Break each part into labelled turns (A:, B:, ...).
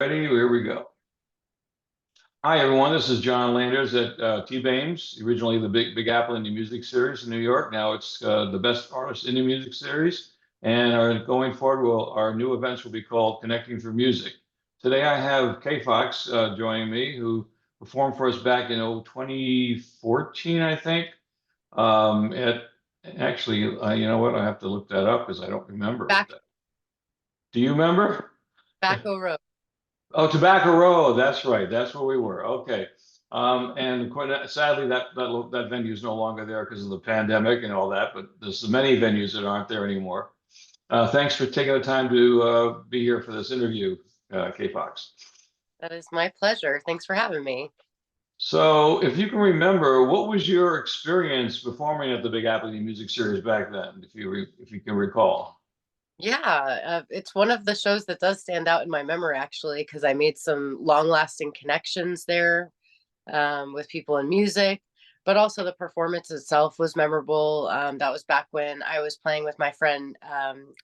A: Ready? Here we go. Hi, everyone. This is John Landers at TBAIMS, originally the Big Apple Indie Music Series in New York. Now it's the Best Artist Indie Music Series. And going forward, our new events will be called Connecting Through Music. Today I have Kfhox joining me, who performed for us back in 2014, I think. Actually, you know what? I have to look that up because I don't remember.
B: Back
A: Do you remember?
B: Tobacco Road.
A: Oh, Tobacco Road. That's right. That's where we were. Okay. And sadly, that venue is no longer there because of the pandemic and all that. But there's many venues that aren't there anymore. Thanks for taking the time to be here for this interview, Kfhox.
B: That is my pleasure. Thanks for having me.
A: So, if you can remember, what was your experience performing at the Big Apple Music Series back then, if you can recall?
B: Yeah, it's one of the shows that does stand out in my memory actually, because I made some long-lasting connections there with people in music, but also the performance itself was memorable. That was back when I was playing with my friend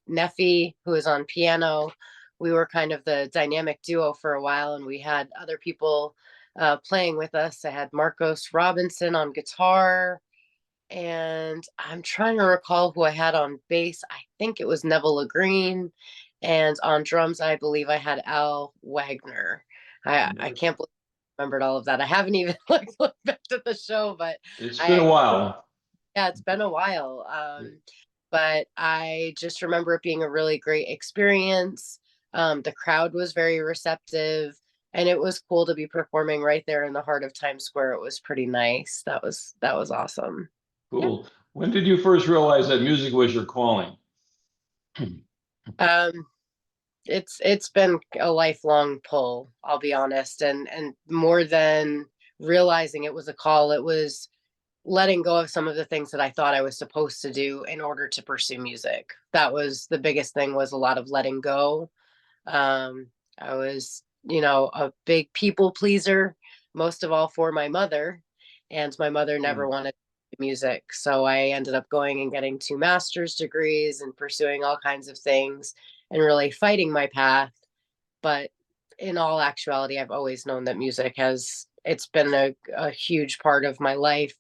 B: Neffy, who is on piano. We were kind of the dynamic duo for a while, and we had other people playing with us. I had Marcos Robinson on guitar, and I'm trying to recall who I had on bass. I think it was Neville Green, and on drums, I believe I had Al Wagner. I can't believe I remembered all of that. I haven't even like looked back at the show, but
A: It's been a
B: I
A: while.
B: yeah, it's been a while. But I just remember it being a really great experience. The crowd was very receptive, and it was cool to be performing right there in the heart of Times Square. It was pretty nice. That was awesome. Yeah.
A: Cool. When did you first realize that music was your calling?
B: Um, it's been a lifelong pull, I'll be honest, and more than realizing it was a call, it was letting go of some of the things that I thought I was supposed to do in order to pursue music. That was the biggest thing, was a lot of letting go. Um, I was, a big people pleaser, most of all for my mother, and my mother never
A: Mm.
B: wanted music. So I ended up going and getting two master's degrees and pursuing all kinds of things and really fighting my path. But in all actuality, I've always known that music it's been a huge part of my life,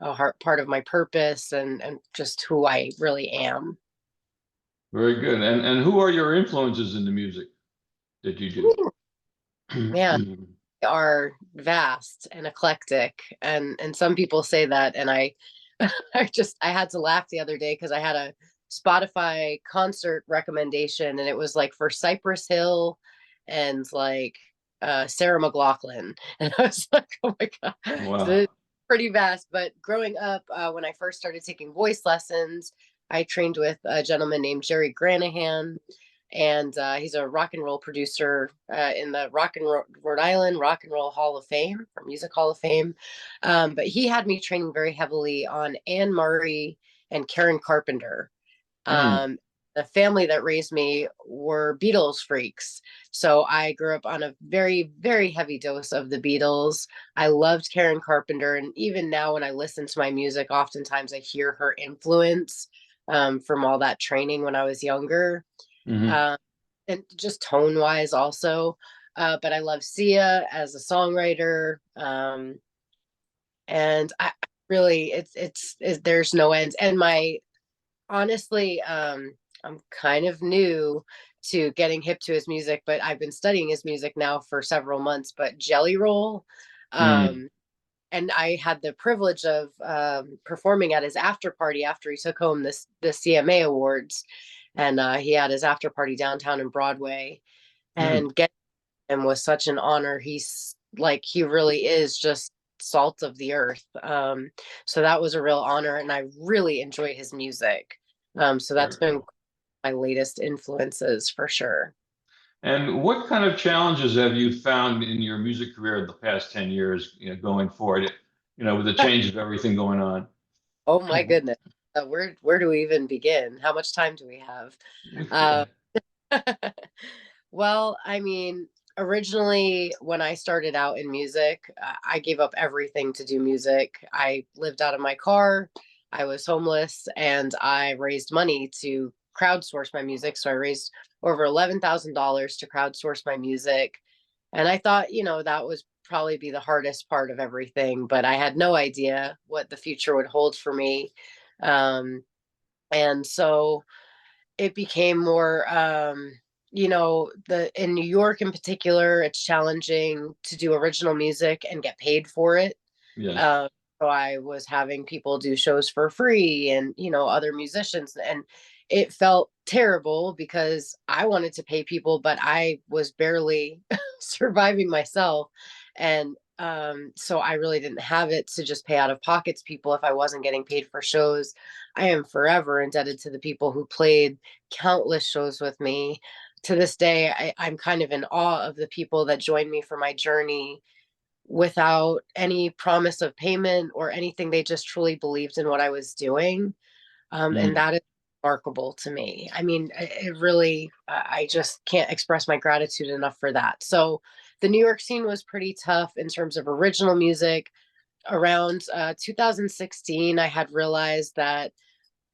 B: part of my purpose, and just who I really am.
A: Very good. And who are your influences in the music that you
B: Ooh, man,
A: do?
B: they are vast and eclectic, and some people say that, and I I had to laugh the other day because I had a Spotify concert recommendation, and it was like for Cypress Hill and like Sarah McLachlan, and I was like, oh my god. So
A: Wow.
B: it's pretty vast. But growing up, when I first started taking voice lessons, I trained with a gentleman named Jerry Granahan, and he's a rock and roll producer in the Rhode Island Rock and Roll Hall of Fame, or Music Hall of Fame. But he had me training very heavily on Anne Murray and Karen Carpenter.
A: Mm.
B: Um, the family that raised me were Beatles freaks. So I grew up on a very, very heavy dose of the Beatles. I loved Karen Carpenter. And even now, when I listen to my music, oftentimes I hear her influence from all that training when I was younger.
A: Hmm.
B: Um, and just tone wise, also. But I love Sia as a songwriter. And I really, there's no end. And honestly, I'm kind of new to getting hip to his music, but I've been studying his music now for several months. But Jelly Roll,
A: Mm.
B: um, and I had the privilege of performing at his after party after he took home the CMA awards, and he had his after party downtown in Broadway,
A: Mm.
B: and getting him was such an honor. He really is just salt of the earth. So that was a real honor, and I really enjoy his music. So that's
A: Very
B: been
A: cool.
B: my latest influences for sure.
A: And what kind of challenges have you found in your music career in the past 10 years, going forward, with the change of everything going on?
B: Oh my goodness. Where do we even begin? How much time do we have? Uh, well, I mean, originally when I started out in music, I gave up everything to do music. I lived out of my car, I was homeless, and I raised money to crowdsource my music. So I raised over $11,000 to crowdsource my music. And I thought, that was probably be the hardest part of everything, but I had no idea what the future would hold for me. And so it became more, in New York in particular, it's challenging to do original music and get paid for it.
A: Yes.
B: Um, so I was having people do shows for free and, other musicians. And it felt terrible because I wanted to pay people, but I was barely surviving myself. And so I really didn't have it to just pay out of pocket to people if I wasn't getting paid for shows. I am forever indebted to the people who played countless shows with me. To this day, I'm kind of in awe of the people that joined me for my journey without any promise of payment or anything. They just truly believed in what I was doing. And
A: Mm.
B: that is remarkable to me. I mean, it really, I just can't express my gratitude enough for that. So the New York scene was pretty tough in terms of original music. Around 2016, I had realized that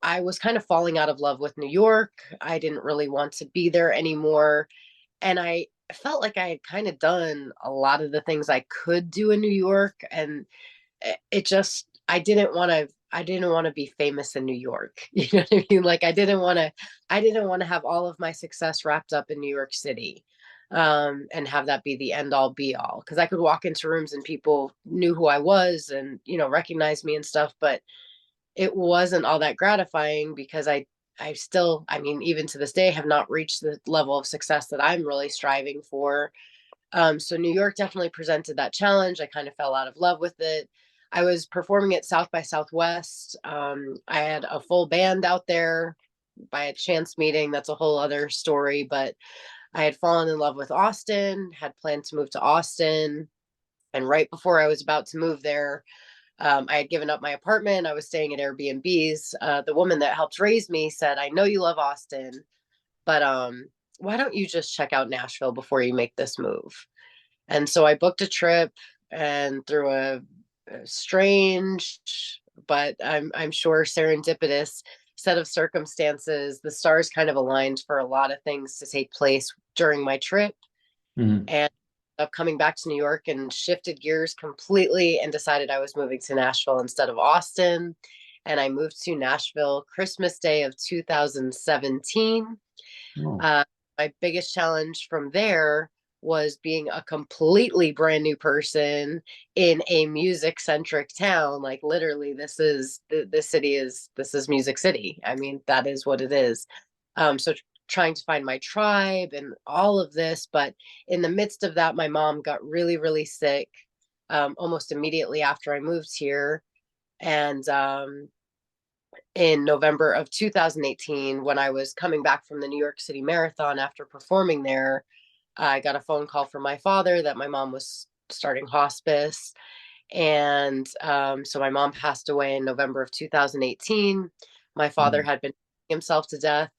B: I was kind of falling out of love with New York. I didn't really want to be there anymore. And I felt like I had kind of done a lot of the things I could do in New York. And it just, I didn't want to be famous in New York. You know what I mean? Like I didn't want to have all of my success wrapped up in New York City. And have that be the end all be all. Cause I could walk into rooms and people knew who I was and, recognized me and stuff, but it wasn't all that gratifying because I still, I mean, even to this day, have not reached the level of success that I'm really striving for. So New York definitely presented that challenge. I kind of fell out of love with it. I was performing at South by Southwest. I had a full band out there by a chance meeting. That's a whole other story, but I had fallen in love with Austin, had planned to move to Austin. And right before I was about to move there, I had given up my apartment. I was staying at Airbnbs. The woman that helped raise me said, I know you love Austin, but why don't you just check out Nashville before you make this move? And so I booked a trip, and through a strange, but I'm sure serendipitous set of circumstances, the stars kind of aligned for a lot of things to take place during my trip.
A: Mm.
B: And of coming back to New York and shifted gears completely and decided I was moving to Nashville instead of Austin. And I moved to Nashville Christmas Day of 2017.
A: Oh.
B: Uh, my biggest challenge from there was being a completely brand new person in a music centric town. Like literally, this is Music City. I mean, that is what it is. So trying to find my tribe and all of this, but in the midst of that, my mom got really, really sick almost immediately after I moved here. And in November of 2018, when I was coming back from the New York City Marathon after performing there, I got a phone call from my father that my mom was starting hospice. And so my mom passed away in November of 2018. My father
A: Mm.
B: had been himself to death,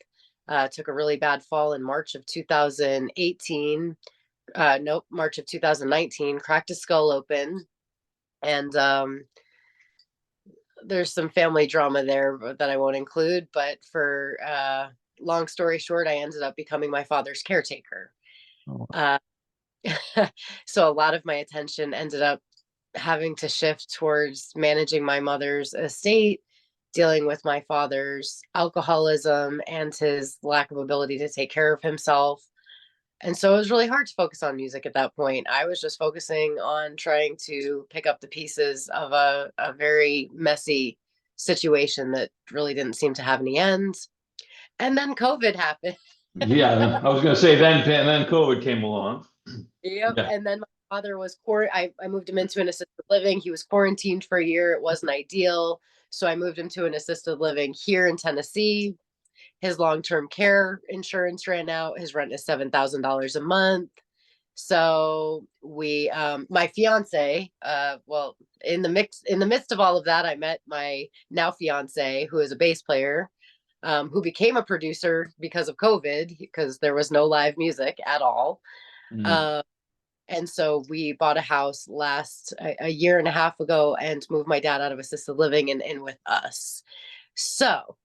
B: took a really bad fall in March of 2018. Nope, March of 2019, cracked his skull open. And there's some family drama there that I won't include. But for long story short, I ended up becoming my father's caretaker.
A: Oh.
B: Uh, so a lot of my attention ended up having to shift towards managing my mother's estate, dealing with my father's alcoholism and his lack of ability to take care of himself. And so it was really hard to focus on music at that point. I was just focusing on trying to pick up the pieces of a very messy situation that really didn't seem to have any ends. And then COVID happened.
A: Yeah, I was going to say then COVID came along.
B: Yep.
A: Yeah.
B: And then my father was I moved him into an assisted living. He was quarantined for a year. It wasn't ideal. So I moved him to an assisted living here in Tennessee. His long-term care insurance ran out. His rent is $7,000 a month. So my fiance, well, in the midst of all of that, I met my now fiance, who is a bass player, who became a producer because of COVID, because there was no live music at all.
A: Mm.
B: Um, and so we bought a house a year and a half ago and moved my dad out of assisted living and in with us. So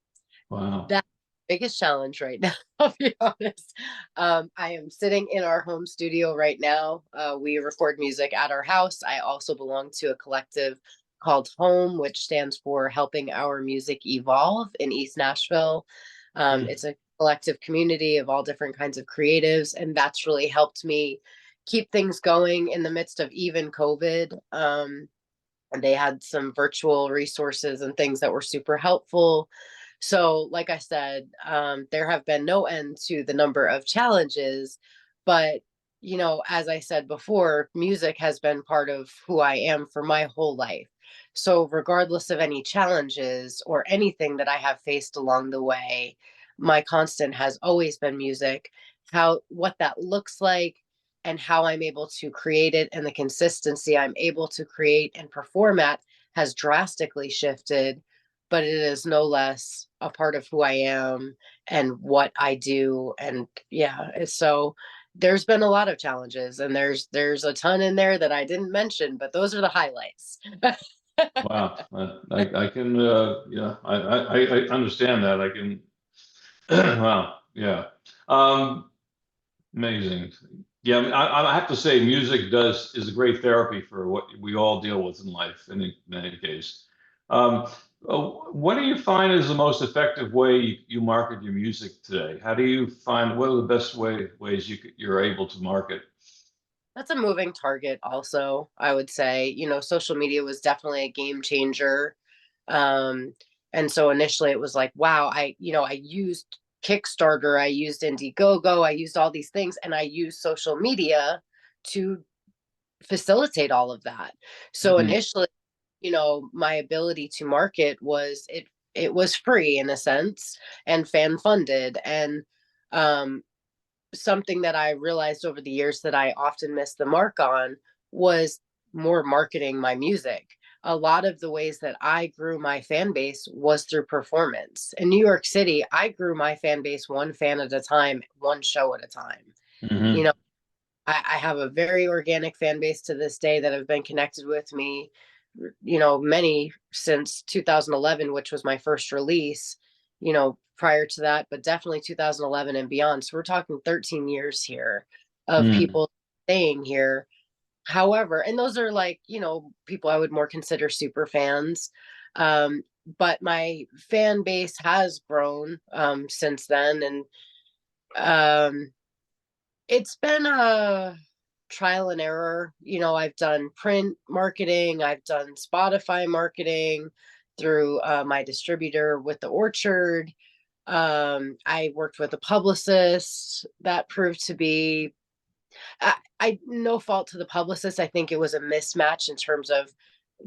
A: Wow.
B: that biggest challenge right now, I'll be honest. I am sitting in our home studio right now. We record music at our house. I also belong to a collective called Home, which stands for Helping Our Music Evolve in East Nashville.
A: Hmm.
B: It's a collective community of all different kinds of creatives, and that's really helped me keep things going in the midst of even COVID. And they had some virtual resources and things that were super helpful. So, like I said, there have been no end to the number of challenges, but as I said before, music has been part of who I am for my whole life. So, regardless of any challenges or anything that I have faced along the way, my constant has always been music. What that looks like, and how I'm able to create it and the consistency I'm able to create and perform at has drastically shifted, but it is no less a part of who I am and what I do. And yeah, it's so there's been a lot of challenges, and there's a ton in there that I didn't mention, but those are the highlights.
A: Wow. I can, yeah, I understand that. I can, wow. Yeah. Um, Amazing. Yeah, I have to say, music is a great therapy for what we all deal with in life. In any case, um, what do you find is the most effective way you market your music today? How do you find what are the best ways you're able to market?
B: That's a moving target also, I would say. Social media was definitely a game changer. Um, and so initially it was like, wow, I used Kickstarter, I used Indiegogo, I used all these things, and I used social media to facilitate all of that. So
A: Hmm.
B: initially, my ability to market it was free in a sense and fan funded. And um something that I realized over the years that I often missed the mark on was more marketing my music. A lot of the ways that I grew my fan base was through performance. In New York City, I grew my fan base one fan at a time, one show at a time. You
A: Hmm.
B: know, I have a very organic fan base to this day that have been connected with me, many since 2011, which was my first release, prior to that, but definitely 2011 and beyond. So we're talking 13 years here of
A: Mm.
B: people staying here. However, and those are like, people I would more consider super fans. But my fan base has grown since then. And um, it's been a trial and error. I've done print marketing, I've done Spotify marketing through my distributor with the Orchard. I worked with a publicist that proved to be, I no fault to the publicist. I think it was a mismatch in terms of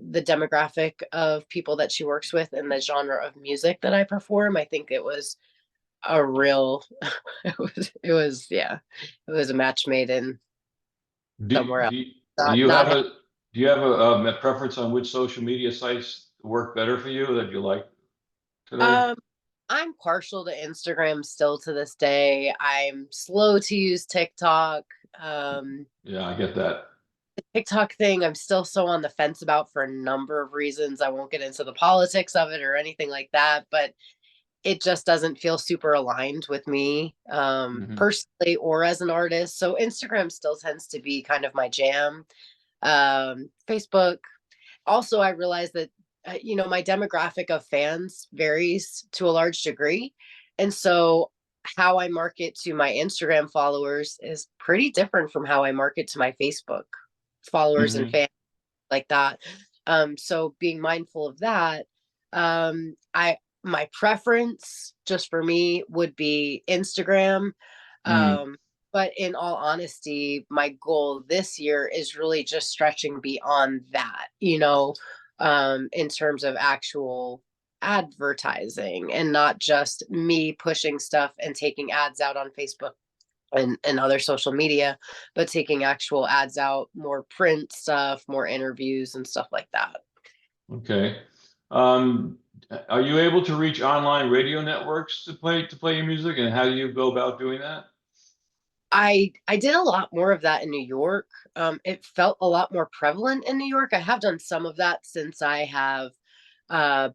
B: the demographic of people that she works with and the genre of music that I perform. I think it was a real, yeah, it was a match made in
A: Do,
B: somewhere else.
A: do, do
B: Not
A: you
B: not
A: have
B: ha-
A: a preference on which social media sites work better for you that you like today?
B: um I'm partial to Instagram still to this day. I'm slow to use TikTok. Um
A: Yeah, I get that.
B: TikTok thing I'm still so on the fence about for a number of reasons. I won't get into the politics of it or anything like that, but it just doesn't feel super aligned with me
A: Hmm.
B: personally or as an artist. So Instagram still tends to be kind of my jam. Facebook. Also, I realized that my demographic of fans varies to a large degree, and so how I market to my Instagram followers is pretty different from how I market to my Facebook followers and
A: Hmm.
B: fans like that. So being mindful of that, I my preference just for me would be Instagram.
A: Mm.
B: Um, but in all honesty, my goal this year is really just stretching beyond that, in terms of actual advertising and not just me pushing stuff and taking ads out on Facebook and other social media, but taking actual ads out, more print stuff, more interviews and stuff like that.
A: Okay. Um, are you able to reach online radio networks to play your music, and how do you go about doing that?
B: I did a lot more of that in New York. It felt a lot more prevalent in New York. I have done some of that since I have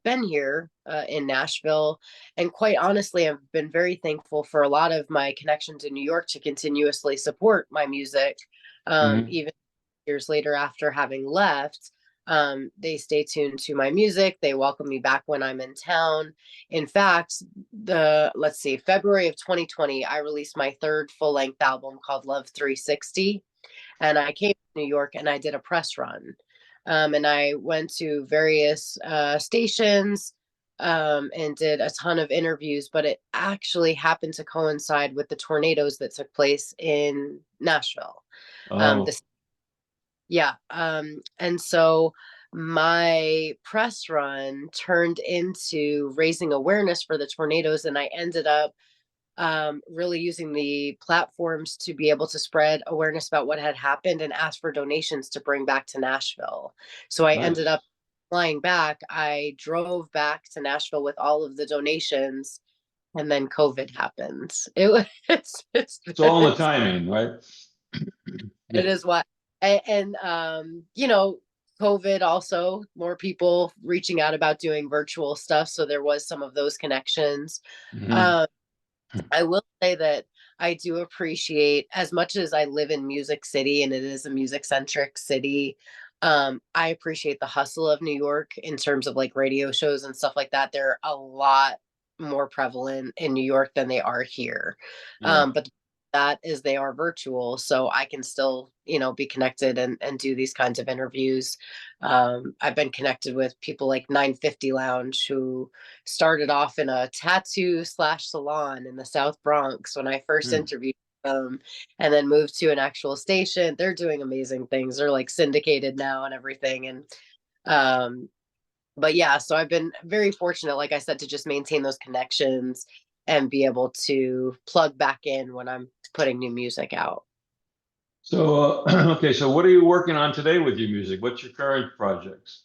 B: been here in Nashville. And quite honestly, I've been very thankful for a lot of my connections in New York to continuously support my music,
A: Hmm.
B: even years later after having left. They stay tuned to my music. They welcome me back when I'm in town. In fact, let's see, February of 2020, I released my third full length album called Love 360. And I came to New York and I did a press run. And I went to various stations and did a ton of interviews, but it actually happened to coincide with the tornadoes that took place in Nashville.
A: Oh,
B: This, yeah. And so my press run turned into raising awareness for the tornadoes, and I ended up really using the platforms to be able to spread awareness about what had happened and ask for donations to bring back to Nashville. So I ended
A: nice.
B: up flying back. I drove back to Nashville with all of the donations, and then COVID happened. It was
A: It's all in the timing, right?
B: it
A: Yeah.
B: is what and COVID also more people reaching out about doing virtual stuff. So there was some of those connections.
A: Hmm.
B: Um, I will say that I do appreciate, as much as I live in Music City and it is a music centric city, I appreciate the hustle of New York in terms of like radio shows and stuff like that. They're a lot more prevalent in New York than they are here.
A: Yeah.
B: But that is they are virtual, so I can still, be connected and do these kinds of interviews. I've been connected with people like 950 Lounge, who started off in a tattoo slash salon in the South Bronx when I first
A: Hmm.
B: interviewed them, and then moved to an actual station. They're doing amazing things. They're like syndicated now and everything. And um, but yeah, so I've been very fortunate, like I said, to just maintain those connections and be able to plug back in when I'm putting new music out.
A: So, okay, so what are you working on today with your music? What's your current projects?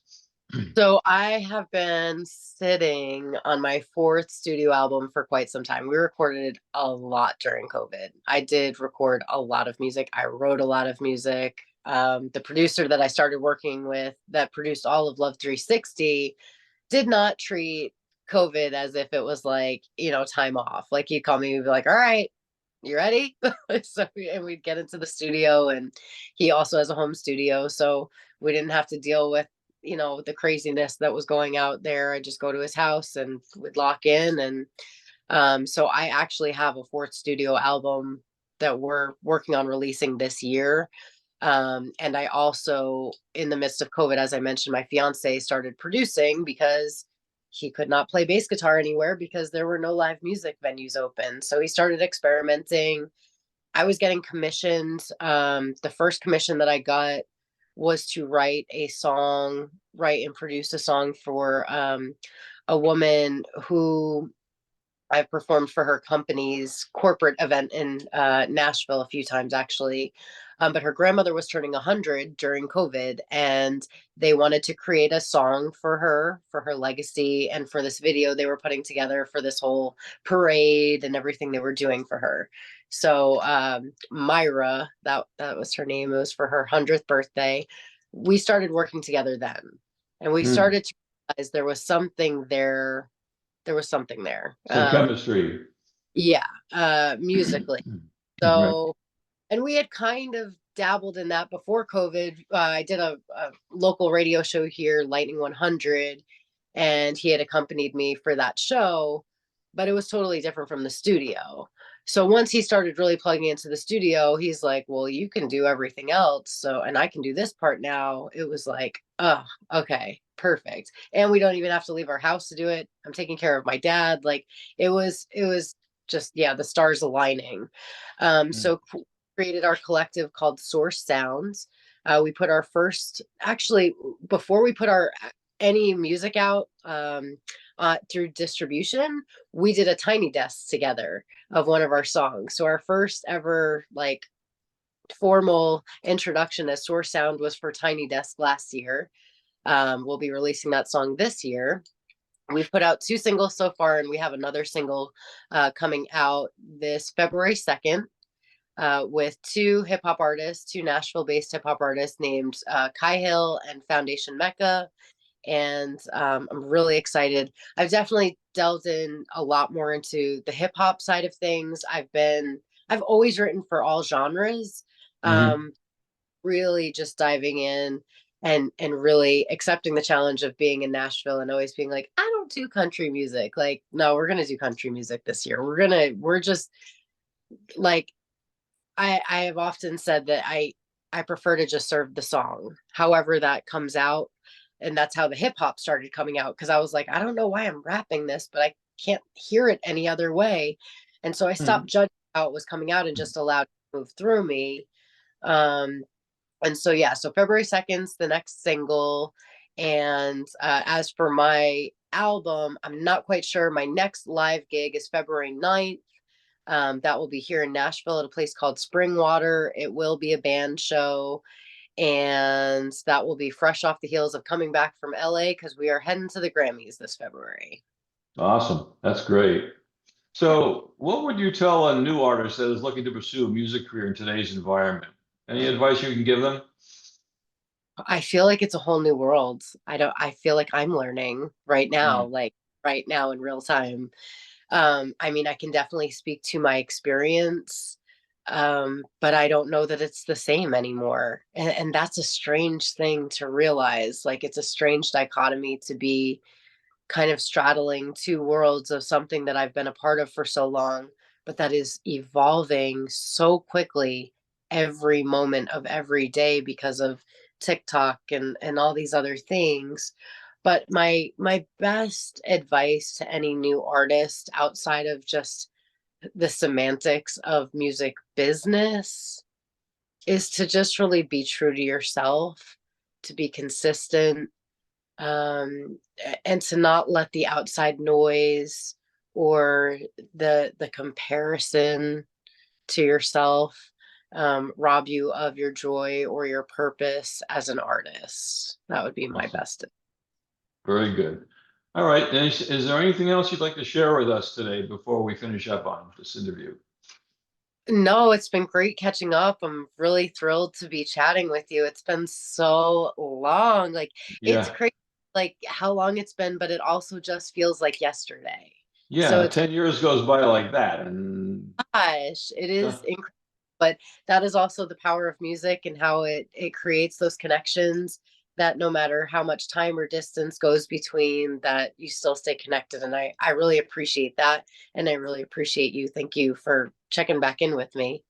B: So I have been sitting on my fourth studio album for quite some time. We recorded a lot during COVID. I did record a lot of music. I wrote a lot of music. The producer that I started working with that produced all of Love 360 did not treat COVID as if it was like, time off. Like he'd call me and be like, all right, you ready? And we'd get into the studio, and he also has a home studio. So we didn't have to deal with, the craziness that was going out there. I just go to his house and we'd lock in. And so I actually have a fourth studio album that we're working on releasing this year. And I also, in the midst of COVID, as I mentioned, my fiance started producing because he could not play bass guitar anywhere because there were no live music venues open. So he started experimenting. I was getting commissioned. The first commission that I got was to write and produce a song for a woman who I've performed for her company's corporate event in Nashville a few times, actually. But her grandmother was turning 100 during COVID, and they wanted to create a song for her legacy, and for this video they were putting together for this whole parade and everything they were doing for her. So Myra, that was her name. It was for her 100th birthday. We started working together then, and we
A: Hmm.
B: started to realize there was something there. There was something there.
A: Some chemistry.
B: Yeah, musically.
A: Right.
B: So, and we had kind of dabbled in that before COVID. I did a local radio show here, Lightning 100, and he had accompanied me for that show, but it was totally different from the studio. So once he started really plugging into the studio, he's like, "Well, you can do everything else, so and I can do this part now." It was like, "Oh, okay, perfect." And we don't even have to leave our house to do it. I'm taking care of my dad. Like it was just, yeah, the stars aligning.
A: Hmm.
B: So created our collective called Source Sounds. We put our first, actually, before we put our any music out through distribution, we did a tiny desk together of one of our songs. So our first ever like formal introduction as Source Sound was for Tiny Desk last year. We'll be releasing that song this year. We've put out two singles so far, and we have another single coming out this February 2nd with two hip hop artists, two Nashville based hip hop artists named Kai Hill and Foundation Mecca. and I'm really excited. I've definitely delved in a lot more into the hip hop side of things. I've always written for all genres.
A: Hmm.
B: Um, really just diving in and really accepting the challenge of being in Nashville and always being like, I don't do country music. Like, no, we're gonna do country music this year. We're just like I have often said that I prefer to just serve the song, however that comes out. And that's how the hip hop started coming out because I was like, I don't know why I'm rapping this, but I can't hear it any other way. And so I stopped judging how it was coming out and just allowed it to move through me. Um, and so yeah, so February 2nd's the next single. And as for my album, I'm not quite sure. My next live gig is February 9th. That will be here in Nashville at a place called Springwater. It will be a band show, and that will be fresh off the heels of coming back from LA because we are heading to the Grammys this February.
A: Awesome. That's great. So, what would you tell a new artist that is looking to pursue a music career in today's environment? Any advice you can give them?
B: I feel like it's a whole new world. I feel like I'm learning right now,
A: Mm.
B: like right now in real time. I mean, I can definitely speak to my experience, but I don't know that it's the same anymore. And that's a strange thing to realize. Like, it's a strange dichotomy to be kind of straddling two worlds of something that I've been a part of for so long, but that is evolving so quickly every moment of every day because of TikTok and all these other things. But my best advice to any new artist outside of just the semantics of music business is to just really be true to yourself, to be consistent, and to not let the outside noise or the comparison to yourself rob you of your joy or your purpose as an artist. That would be my
A: Awesome.
B: best.
A: Very good. All right. And is there anything else you'd like to share with us today before we finish up on this interview?
B: No, it's been great catching up. I'm really thrilled to be chatting with you. It's been so long. Like, it's
A: Yeah.
B: crazy like how long it's been, but it also just feels like yesterday. So
A: Yeah.
B: it's
A: 10 years goes by like that. And
B: gosh, it is
A: uh,
B: incredible. But that is also the power of music and how it creates those connections that no matter how much time or distance goes between, that you still stay connected. And I really appreciate that. And I really appreciate you. Thank you for checking back in with me.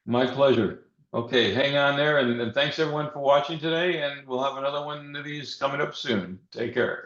A: my pleasure. Okay. Hang on there. And thanks everyone for watching today. And we'll have another one of these coming up soon. Take care.